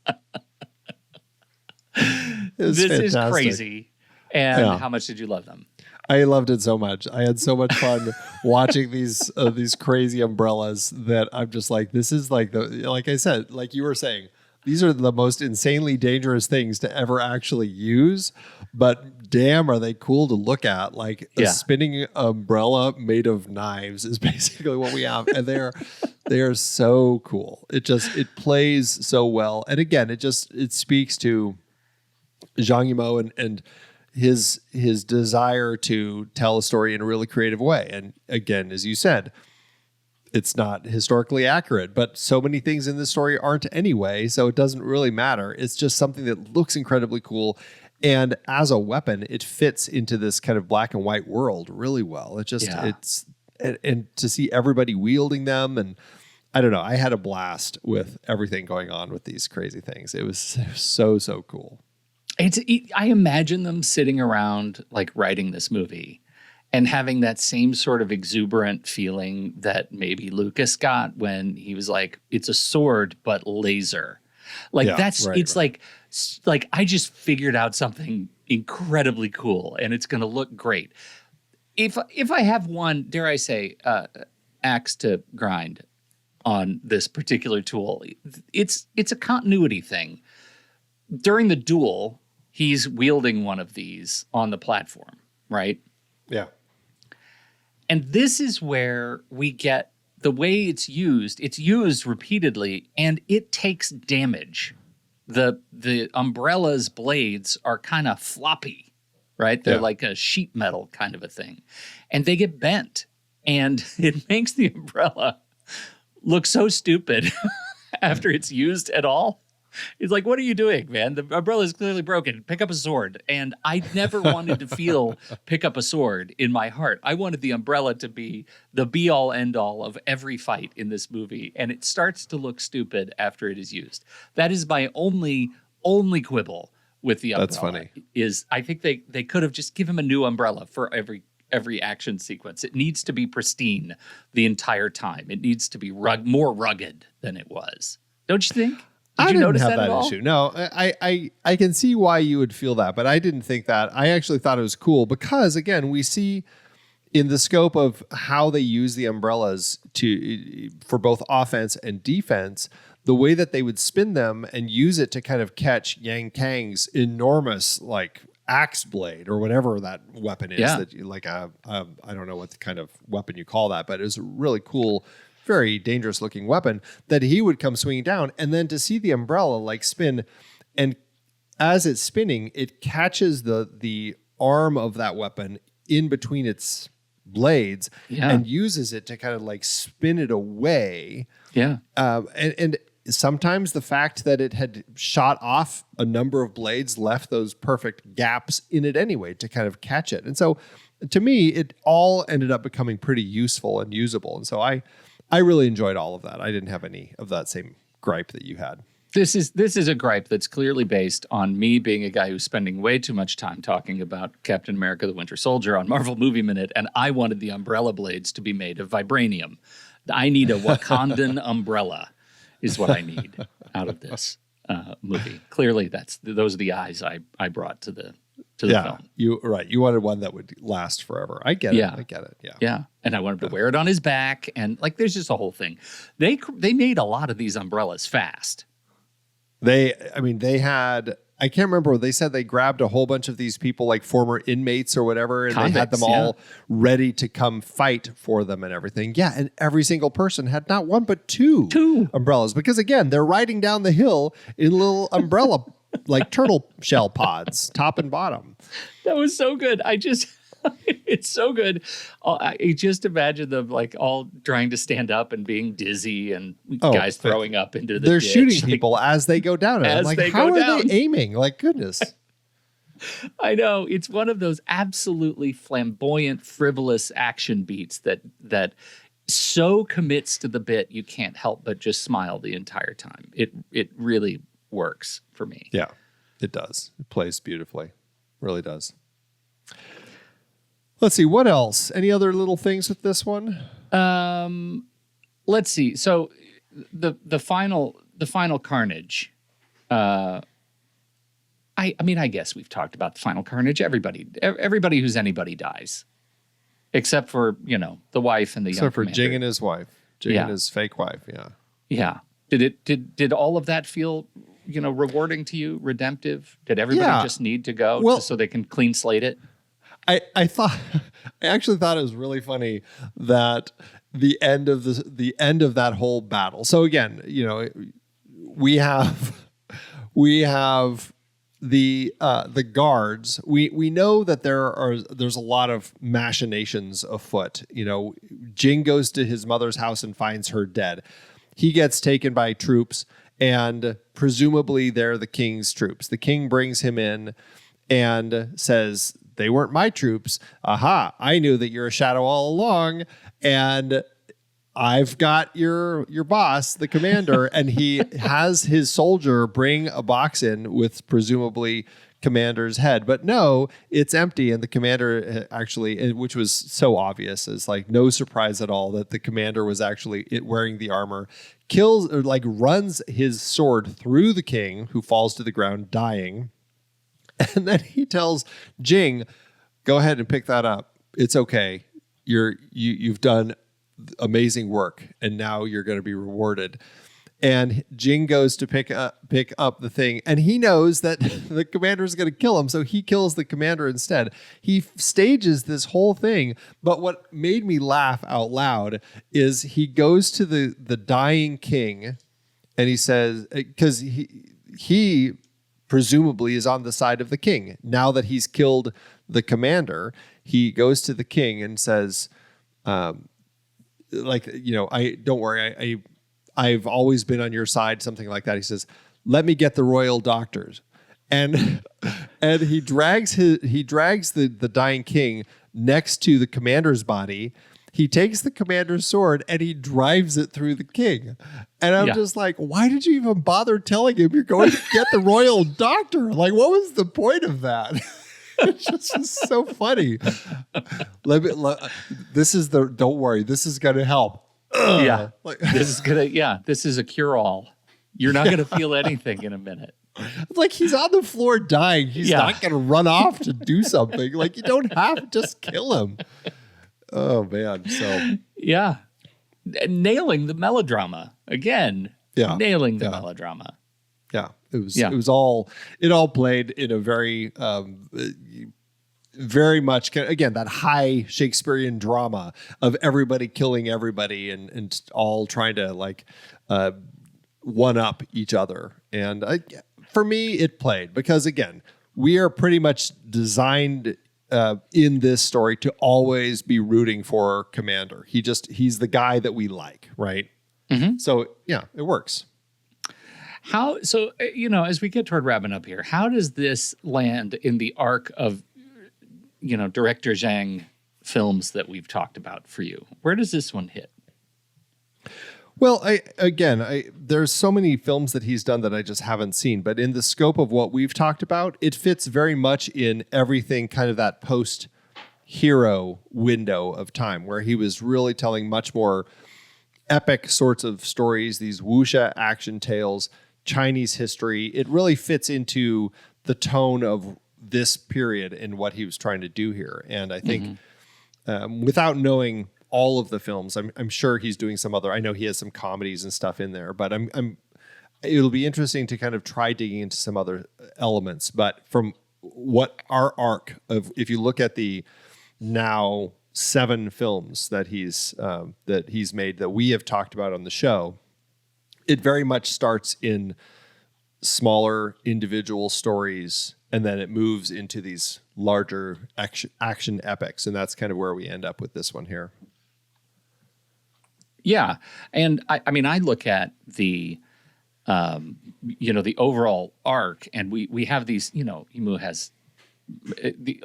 This fantastic. Is crazy. And how much did you love them? I loved it so much. I had so much fun watching these crazy umbrellas that I'm just like, this is like like I said, like you were saying, these are the most insanely dangerous things to ever actually use, but damn, are they cool to look at. Like a spinning umbrella made of knives is basically what we have. And they are so cool. It plays so well. And again, it speaks to Zhang Yimou and his desire to tell a story in a really creative way. And again, as you said, it's not historically accurate, but so many things in this story aren't anyway, so it doesn't really matter. It's just something that looks incredibly cool. And as a weapon, it fits into this kind of black and white world really well. And to see everybody wielding them, and I don't know. I had a blast with everything going on with these crazy things. It was so cool. I imagine them sitting around like writing this movie and having that same sort of exuberant feeling that maybe Lucas got when he was like, it's a sword, but laser. Like like, I just figured out something incredibly cool and it's going to look great. If I have one, dare I say, axe to grind on this particular tool, it's a continuity thing. During the duel, he's wielding one of these on the platform, right? Yeah. And this is where we get the way it's used repeatedly, and it takes damage. The umbrella's blades are kind of floppy, right? They're like a sheet metal kind of a thing. And they get bent, and it makes the umbrella look so stupid after it's used at all. It's like, what are you doing, man? The umbrella is clearly broken. Pick up a sword. And I never wanted to feel pick up a sword in my heart. I wanted the umbrella to be the be-all, end-all of every fight in this movie. And it starts to look stupid after it is used. That is my only quibble with the umbrella. That's funny. Is I think they could have just given him a new umbrella for every action sequence. It needs to be pristine the entire time. It needs to be more rugged than it was. Don't you think? I didn't notice have that issue. No, I can see why you would feel that, but I didn't think that. I actually thought it was cool because, again, we see in the scope of how they use the umbrellas for both offense and defense, the way that they would spin them and use it to kind of catch Yang Kang's enormous like axe blade or whatever that weapon is. Yeah. That like I don't know what kind of weapon you call that, but it was a really cool, very dangerous looking weapon that he would come swinging down, and then to see the umbrella like spin, and as it's spinning, it catches the arm of that weapon in between its blades and uses it to kind of like spin it away. Yeah. And sometimes the fact that it had shot off a number of blades left those perfect gaps in it anyway to kind of catch it. And so to me, it all ended up becoming pretty useful and usable. And so I really enjoyed all of that. I didn't have any of that same gripe that you had. This is a gripe that's clearly based on me being a guy who's spending way too much time talking about Captain America the Winter Soldier on Marvel Movie Minute, and I wanted the umbrella blades to be made of vibranium. I need a Wakandan umbrella is what I need out of this movie. Clearly, those are the eyes I brought to the film. You wanted one that would last forever. I get it. I get it. Yeah. And I wanted to wear it on his back, and like there's just a whole thing. They made a lot of these umbrellas fast. They had, I can't remember, they said they grabbed a whole bunch of these people, like former inmates or whatever, and they had them all ready to come fight for them and everything. Yeah, and every single person had not one but two umbrellas, because again, they're riding down the hill in little umbrella like turtle shell pods, top and bottom. That was so good. It's so good. I just imagine them like all trying to stand up and being dizzy, and guys throwing up into the They're ditch. shooting people as they go down. As like, they how go are down. they aiming? Like, goodness. I know. It's one of those absolutely flamboyant, frivolous action beats that so commits to the bit you can't help but just smile the entire time. It really works for me. Yeah, it does. It plays beautifully. Really does. Let's see, what else? Any other little things with this one? Let's see. So the final carnage. I mean, I guess we've talked about the final carnage. Everybody who's anybody dies, except for the wife and the young commander. Jing and his wife, Jing and his fake wife. Yeah. Yeah. Did all of that feel rewarding to you, redemptive? Did everybody just need to go so they can clean slate it? I actually thought it was really funny that the end of that whole battle. So again, we have the guards. We know that there's a lot of machinations afoot. Jing goes to his mother's house and finds her dead. He gets taken by troops, and presumably they're the king's troops. The king brings him in and says, "They weren't my troops. Aha, I knew that you're a shadow all along." And I've got your boss, the commander, and he has his soldier bring a box in with presumably commander's head, but no, it's empty. And the commander actually, which was so obvious, is like no surprise at all that the commander was actually wearing the armor, kills or like runs his sword through the king, who falls to the ground dying. And then he tells Jing, go ahead and pick that up. It's okay. You've done amazing work, and now you're going to be rewarded. And Jing goes to pick up the thing, and he knows that the commander is going to kill him, so he kills the commander instead. He stages this whole thing, but what made me laugh out loud is he goes to the dying king, and he says, because he presumably is on the side of the king now that he's killed the commander. He goes to the king and says, don't worry, I've always been on your side, something like that. He says, let me get the royal doctors. And he drags the dying king next to the commander's body. He takes the commander's sword and he drives it through the king. And I'm just like, why did you even bother telling him you're going to get the royal doctor? Like, what was the point of that? It's just so funny. Don't worry, this is going to help. Yeah. This is a cure-all. You're not going to feel anything in a minute. Like, he's on the floor dying. He's not going to run off to do something. Like, you don't have to just kill him. Oh, man. So, yeah. Nailing the melodrama again. Yeah. Nailing the melodrama. Yeah. It all played in a very, very much, again, that high Shakespearean drama of everybody killing everybody and all trying to like one up each other. And for me, it played because, again, we are pretty much designed in this story to always be rooting for Commander. He's the guy that we like, right? Mm-hmm. So, yeah, it works. As we get toward wrapping up here, how does this land in the arc of, director Zhang films that we've talked about for you? Where does this one hit? Well, there's so many films that he's done that I just haven't seen, but in the scope of what we've talked about, it fits very much in everything kind of that post-hero window of time where he was really telling much more epic sorts of stories, these wuxia action tales, Chinese history. It really fits into the tone of this period and what he was trying to do here. And I think without knowing all of the films, I'm sure he's doing some other, I know he has some comedies and stuff in there, but it'll be interesting to kind of try digging into some other elements. But from what our arc of, if you look at the now 7 films that he's made that we have talked about on the show, it very much starts in smaller individual stories, and then it moves into these larger action epics, and that's kind of where we end up with this one here. Yeah, and I look at the, the overall arc, and we have these, Yimou has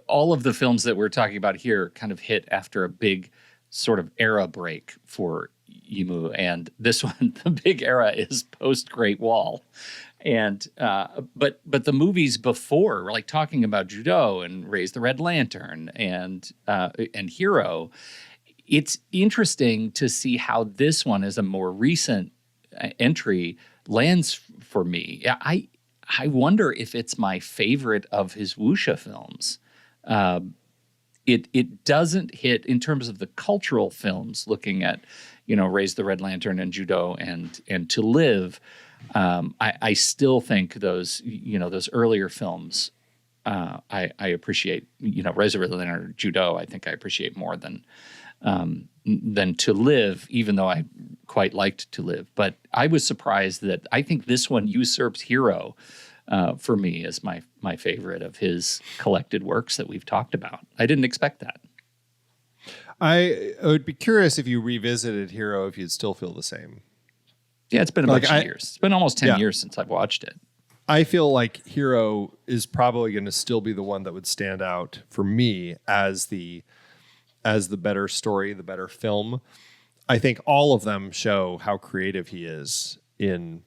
all of the films that we're talking about here kind of hit after a big sort of era break for Yimou, and this one, the big era is post Great Wall, and but the movies before, like talking about Judo and Raise the Red Lantern and Hero, it's interesting to see how this one, as a more recent entry, lands for me. I wonder if it's my favorite of his wuxia films. It doesn't hit in terms of the cultural films, looking at, Raise the Red Lantern and Judo and To Live. I still think those earlier films, I appreciate, Raise the Red Lantern, Judo, I think I appreciate more than To Live, even though I quite liked To Live. But I was surprised that I think this one usurps Hero for me as my favorite of his collected works that we've talked about. I didn't expect that. I would be curious if you revisited Hero, if you'd still feel the same. Yeah, it's been a bunch of years. It's been almost 10 years since I've watched it. I feel like Hero is probably going to still be the one that would stand out for me as the better story, the better film. I think all of them show how creative he is in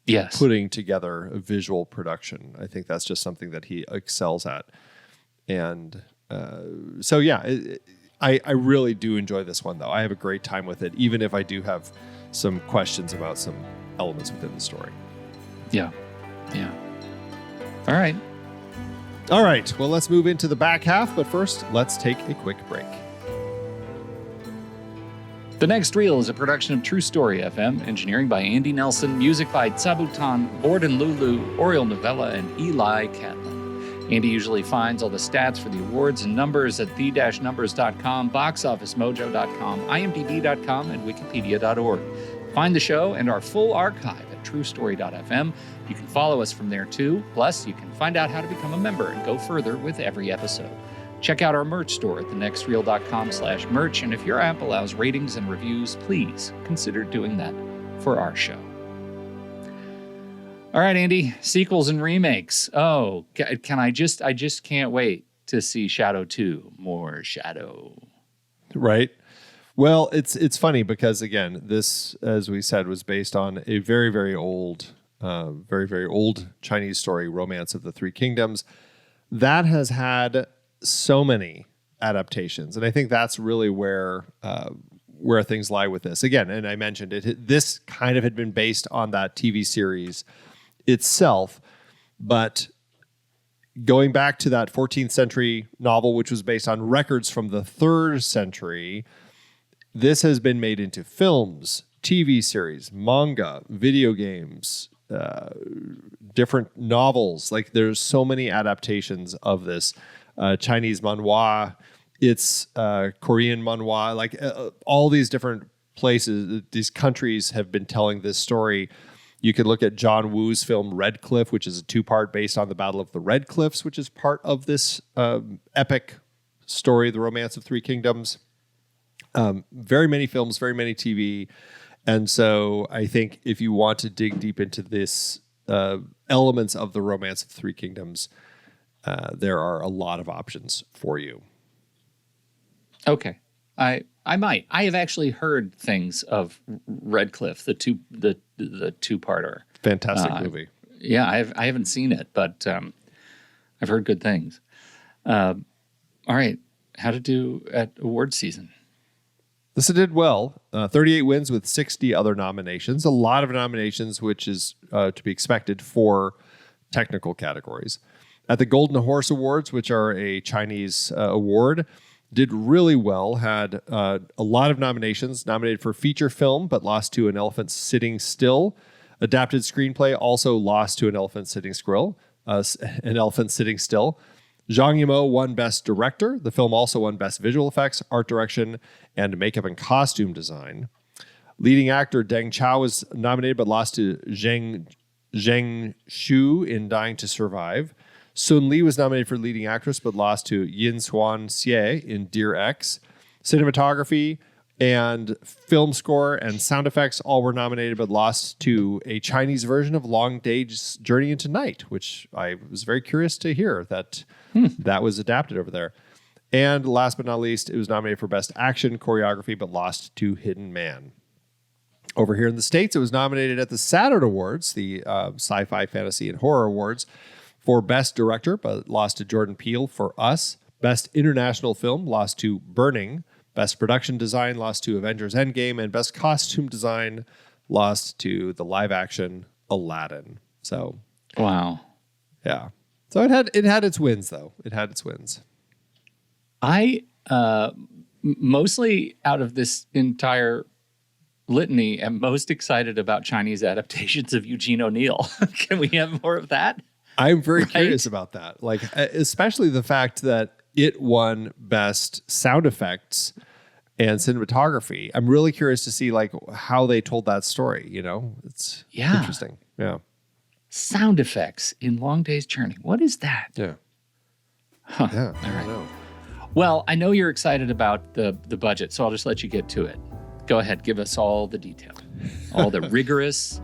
Yes. putting together a visual production. I think that's just something that he excels at. And so, yeah, I really do enjoy this one, though. I have a great time with it, even if I do have some questions about some elements within the story. Yeah. Yeah. All right. All right. Well, let's move into the back half. But first, let's take a quick break. The Next Reel is a production of True Story FM, engineering by Andy Nelson, music by Tsabutan, Borden Lulu, Oriel Novella, and Eli Catlin. Andy usually finds all the stats for the awards and numbers at the-numbers.com, boxofficemojo.com, imdb.com, and wikipedia.org. Find the show and our full archive at truestory.fm. You can follow us from there too. Plus, you can find out how to become a member and go further with every episode. Check out our merch store at thenextreel.com/merch, and if your app allows ratings and reviews, please consider doing that for our show. All right, Andy, sequels and remakes. Oh, can I just can't wait to see Shadow 2, more Shadow. Right. Well, it's funny because, again, this, as we said, was based on a very, very old Chinese story, Romance of the Three Kingdoms. That has had so many adaptations, and I think that's really where things lie with this. Again, and I mentioned it, this kind of had been based on that TV series itself, but going back to that 14th century novel, which was based on records from the 3rd century, this has been made into films, TV series, manga, video games, different novels. Like, there's so many adaptations of this. Chinese manhwa, it's Korean manhwa, like all these different places, these countries have been telling this story. You could look at John Woo's film Red Cliff, which is a 2-part based on the Battle of the Red Cliffs, which is part of this epic story, The Romance of Three Kingdoms. Very many films, very many TV. And so I think if you want to dig deep into this elements of The Romance of Three Kingdoms, there are a lot of options for you. Okay, I might. I have actually heard things of Red Cliff, the two-parter. Fantastic movie. Yeah, I haven't seen it, but I've heard good things. All right, how to do at award season? This did well. 38 wins with 60 other nominations. A lot of nominations, which is to be expected for technical categories. At the Golden Horse Awards, which are a Chinese award, did really well, had a lot of nominations, nominated for feature film, but lost to An Elephant Sitting Still. Adapted screenplay also lost to An Elephant Sitting Still. Zhang Yimou won Best Director. The film also won Best Visual Effects, Art Direction, and Makeup and Costume Design. Leading actor Deng Chao was nominated, but lost to Zheng Shu in Dying to Survive. Sun Li was nominated for leading actress, but lost to Yin Xuan Xie in Dear X. Cinematography and film score and sound effects all were nominated, but lost to a Chinese version of Long Day's Journey into Night, which I was very curious to hear that that was adapted over there. And last but not least, it was nominated for Best Action Choreography, but lost to Hidden Man. Over here in the States, it was nominated at the Saturn Awards, the Sci-Fi, Fantasy, and Horror Awards, for Best Director, but lost to Jordan Peele for Us. Best International Film, lost to Burning. Best Production Design, lost to Avengers Endgame. And Best Costume Design, lost to the live-action Aladdin. So, wow. Yeah. So it had its wins, though. It had its wins. I, mostly out of this entire litany, am most excited about Chinese adaptations of Eugene O'Neill. Can we have more of that? I'm very curious about that. Like, especially the fact that it won Best Sound Effects and Cinematography. I'm really curious to see like how they told that story. You know, it's interesting. Yeah. Sound effects in Long Day's Journey. What is that? Yeah. Huh. Yeah. All right. Well, I know you're excited about the budget, so I'll just let you get to it. Go ahead. Give us all the detail, all the rigorous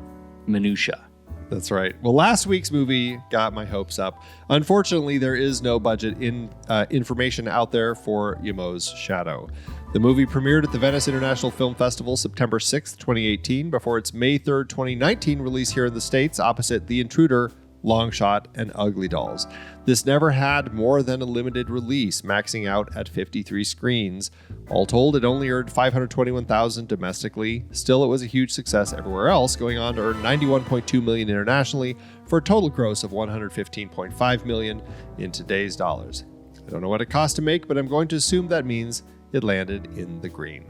minutia. That's right. Well, last week's movie got my hopes up. Unfortunately, there is no budget information out there for Yimou's Shadow. The movie premiered at the Venice International Film Festival September 6th, 2018, before its May 3rd, 2019 release here in the States opposite The Intruder, Long Shot, and Ugly Dolls. This never had more than a limited release, maxing out at 53 screens. All told, it only earned $521,000 domestically. Still, it was a huge success everywhere else, going on to earn $91.2 million internationally for a total gross of $115.5 million in today's dollars. I don't know what it cost to make, but I'm going to assume that means it landed in the green.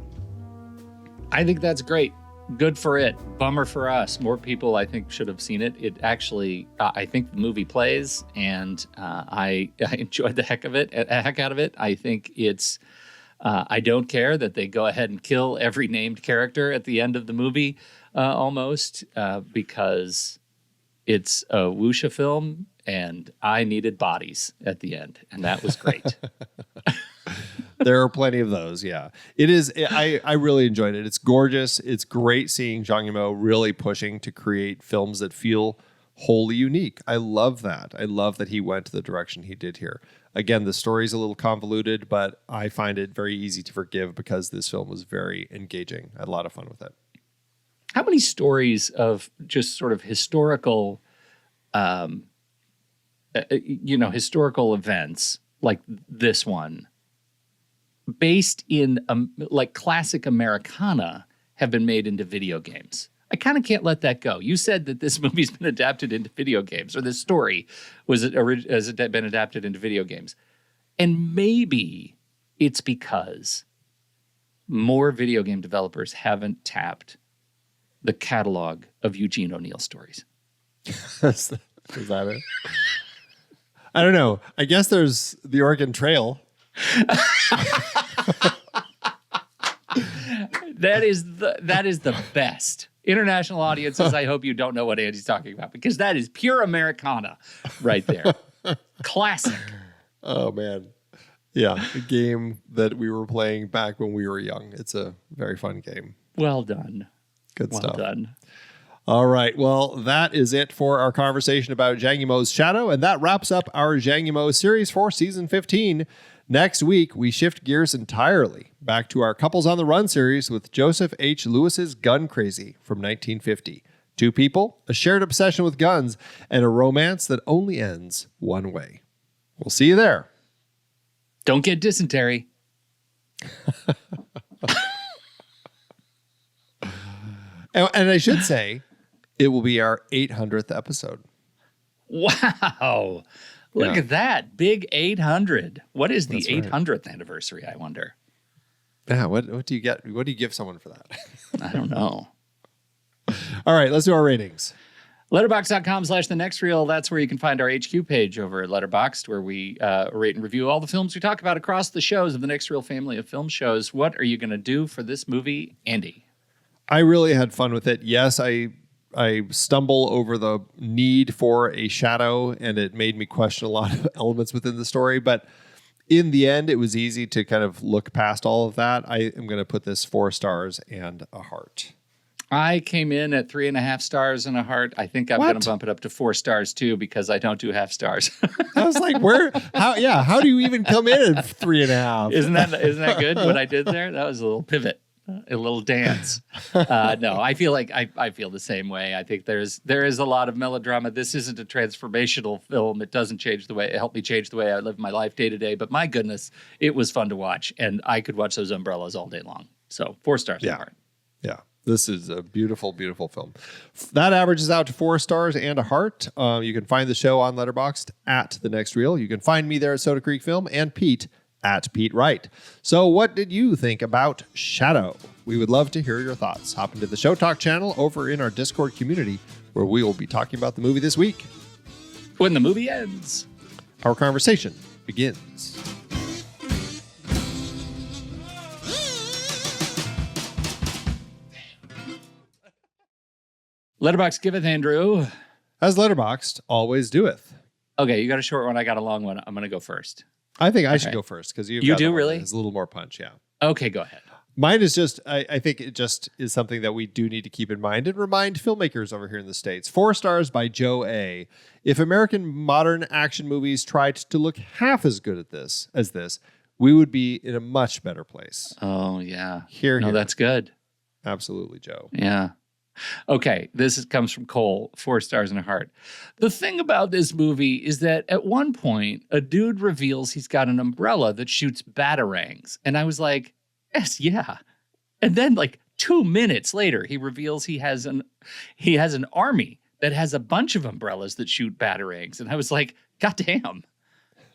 I think that's great. Good for it. Bummer for us. More people, I think, should have seen it. It actually, I think the movie plays, and I enjoyed the heck out of it. I think it's, I don't care that they go ahead and kill every named character at the end of the movie, almost, because it's a Wuxia film, and I needed bodies at the end, and that was great. There are plenty of those, yeah. It is. I really enjoyed it. It's gorgeous. It's great seeing Zhang Yimou really pushing to create films that feel wholly unique. I love that. I love that he went the direction he did here. Again, the story's a little convoluted, but I find it very easy to forgive because this film was very engaging. I had a lot of fun with it. How many stories of just sort of historical, historical events like this one, based in like classic Americana, have been made into video games? I kind of can't let that go. You said that this movie's been adapted into video games, or this story has been adapted into video games. And maybe it's because more video game developers haven't tapped the catalog of Eugene O'Neill stories. Is that it? I don't know. I guess there's the Oregon Trail. That is the best. International audiences, I hope you don't know what Andy's talking about, because that is pure Americana right there. Classic. Oh, man. Yeah, a game that we were playing back when we were young. It's a very fun game. Well done. Good stuff. Well done. All right. Well, that is it for our conversation about Zhang Yimou's Shadow, and that wraps up our Zhang Yimou series for season 15. Next week, we shift gears entirely back to our Couples on the Run series with Joseph H. Lewis's Gun Crazy from 1950. Two people, a shared obsession with guns, and a romance that only ends one way. We'll see you there. Don't get dysentery. And I should say, it will be our 800th episode. Wow. Look at that. Big 800. What is the That's right. 800th anniversary, I wonder? Yeah, what do you get? What do you give someone for that? I don't know. All right, let's do our ratings. Letterboxd.com/thenextreel. That's where you can find our HQ page over at Letterboxd, where we rate and review all the films we talk about across the shows of the Next Reel family of film shows. What are you going to do for this movie, Andy? I really had fun with it. Yes, I stumble over the need for a shadow, and it made me question a lot of elements within the story. But in the end, it was easy to kind of look past all of that. I am going to put this 4 stars and a heart. I came in at 3.5 stars and a heart. I think I'm going to bump it up to 4 stars too, because I don't do half stars. I was like, how do you even come in at 3.5? Isn't that good? What I did there? That was a little pivot. A little dance. No, I feel like I feel the same way. I think there is a lot of melodrama. This isn't a transformational film. It doesn't help me change the way I live my life day to day. But my goodness, it was fun to watch, and I could watch those umbrellas all day long. So 4 stars. Yeah. This is a beautiful, beautiful film. That averages out to 4 stars and a heart. You can find the show on Letterboxd at The Next Reel. You can find me there at Soda Creek Film, and Pete at Pete Wright. So what did you think about Shadow? We would love to hear your thoughts. Hop into the Show Talk channel over in our Discord community, where we will be talking about the movie this week. When the movie ends, our conversation begins. Letterboxd giveth, Andrew. As Letterboxd always doeth. Okay, you got a short one. I got a long one. I'm going to go first. I think I should go first because you do really? There's a little more punch, yeah. Okay, go ahead. Mine is just, I think it just is something that we do need to keep in mind and remind filmmakers over here in the States. 4 stars by Joe A. If American modern action movies tried to look half as good at this as this, we would be in a much better place. Oh, yeah. Here. That's good. Absolutely, Joe. Yeah. Okay, comes from Cole, 4 stars and a heart. The thing about this movie is that at one point, a dude reveals he's got an umbrella that shoots batarangs. And I was like, yes, yeah. And then like 2 minutes later, he reveals he has an army that has a bunch of umbrellas that shoot batarangs. And I was like, God damn.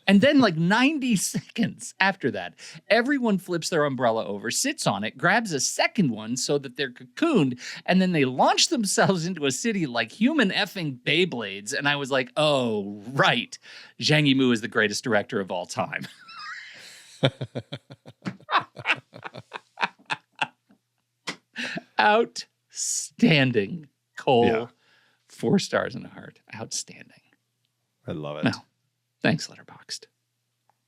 And then like 90 seconds after that, everyone flips their umbrella over, sits on it, grabs a second one so that they're cocooned, and then they launch themselves into a city like human effing Beyblades. And I was like, oh, right. Zhang Yimou is the greatest director of all time. Outstanding. Cole, Yeah. 4 stars and a heart. Outstanding. I love it. No. Thanks, Letterboxd.